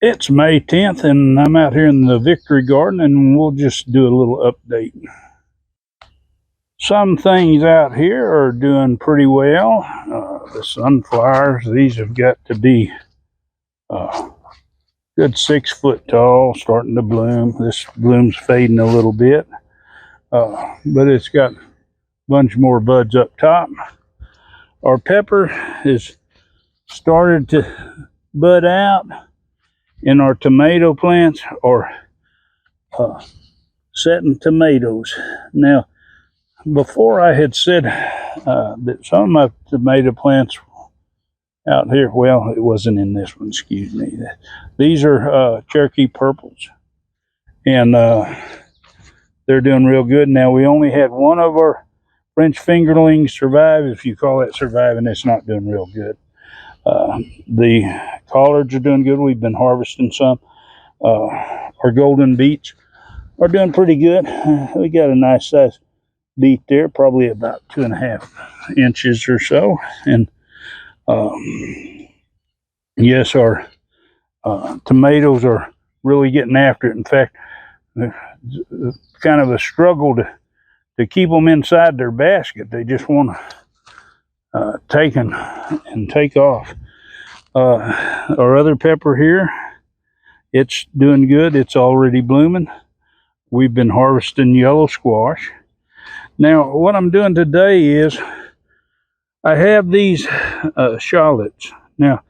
It's May 10th, and I'm out here in the Victory Garden, and we'll just do a little update. Some things out here are doing pretty well. The sunflowers, these have got to be good 6 foot tall, starting to bloom. This bloom's fading a little bit, but it's got a bunch more buds up top. Our pepper has started to bud out, and our tomato plants are setting tomatoes. Now, before I had said that some of my tomato plants out here, well, it wasn't in this one, excuse me. These are Cherokee Purples, and they're doing real good. Now, we only had one of our French fingerlings survive. If you call that surviving, it's not doing real good. The collards are doing good. We've been harvesting some. Our golden beets are doing pretty good. We got a nice size beet there, probably about 2.5 inches or so. And yes, our tomatoes are really getting after it. In fact, kind of a struggle to keep them inside their basket. They just want to take and take off. Our other pepper here, it's doing good. It's already blooming. We've been harvesting yellow squash. Now, what I'm doing today is I have these shallots. Now,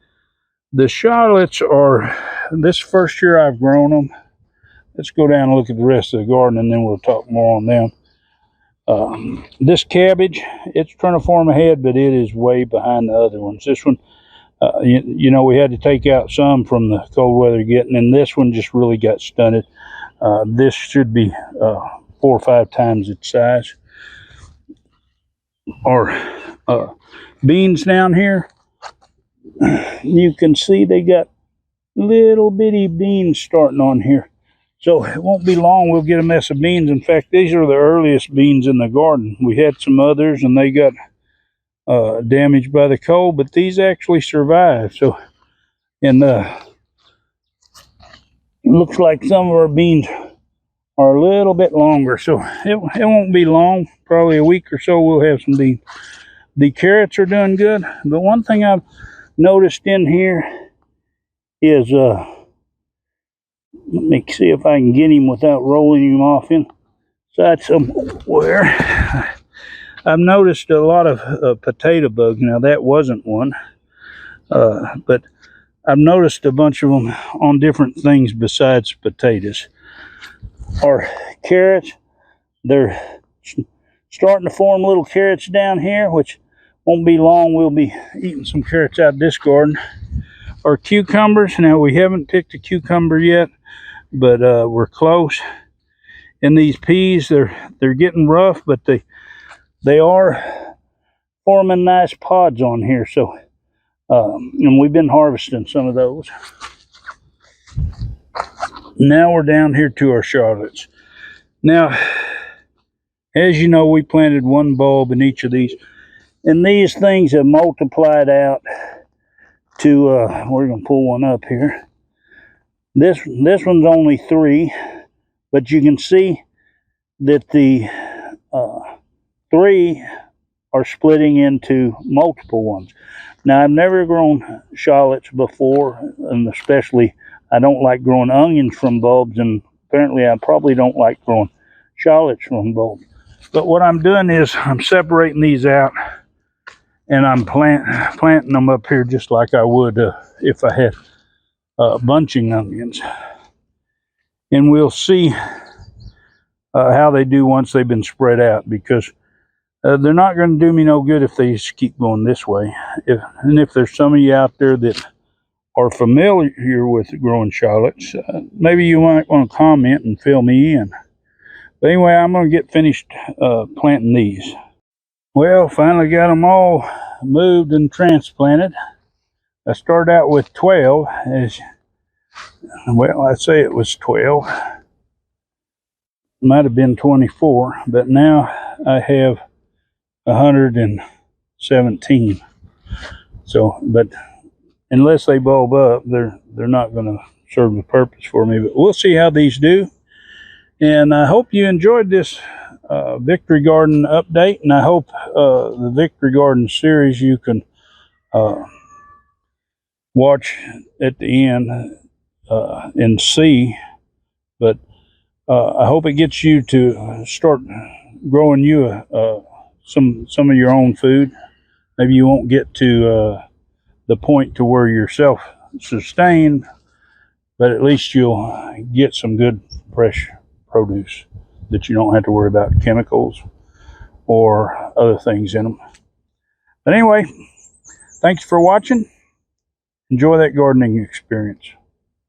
the shallots are, this first year I've grown them. Let's go down and look at the rest of the garden, and then we'll talk more on them. This cabbage, it's trying to form a head, but it is way behind the other ones. This one, you know, we had to take out some from the cold weather getting, and this one just really got stunted. This should be 4 or 5 times its size. Our beans down here, you can see they got little bitty beans starting on here. So it won't be long we'll get a mess of beans. In fact, these are the earliest beans in the garden. We had some others and they got damaged by the cold, but these actually survived. So, and looks like some of our beans are a little bit longer, so it won't be long. Probably a week or so we'll have some beans. The carrots are doing good, but one thing I've noticed in here is let me see if I can get him without rolling him off inside somewhere. I've noticed a lot of potato bugs. Now, that wasn't one, but I've noticed a bunch of them on different things besides potatoes. Our carrots, they're starting to form little carrots down here, which won't be long. We'll be eating some carrots out of this garden. Our cucumbers, now we haven't picked a cucumber yet, but we're close. And these peas, they're getting rough, but they are forming nice pods on here. So, and we've been harvesting some of those. Now we're down here to our shallots. Now, as you know, we planted one bulb in each of these, and these things have multiplied out to, we're going to pull one up here. This one's only 3, but you can see that the 3 are splitting into multiple ones. Now, I've never grown shallots before, and especially I don't like growing onions from bulbs, and apparently I probably don't like growing shallots from bulbs. But what I'm doing is I'm separating these out, and I'm planting them up here just like I would if I had bunching onions. And we'll see how they do once they've been spread out, because they're not going to do me no good if they just keep going this way. If there's some of you out there that are familiar with growing shallots, maybe you might want to comment and fill me in. But anyway, I'm going to get finished planting these. Well, finally got them all moved and transplanted. I started out with 12. Well, I'd say it was 12. Might have been 24, but now I have 117. So, but unless they bulb up, they're not going to serve the purpose for me. But we'll see how these do. And I hope you enjoyed this Victory Garden update, and I hope the Victory Garden series you can watch at the end and see. But I hope it gets you to start growing you some of your own food. Maybe you won't get to the point to where you're self-sustained, but at least you'll get some good fresh produce that you don't have to worry about chemicals or other things in them. But anyway, thanks for watching. Enjoy that gardening experience.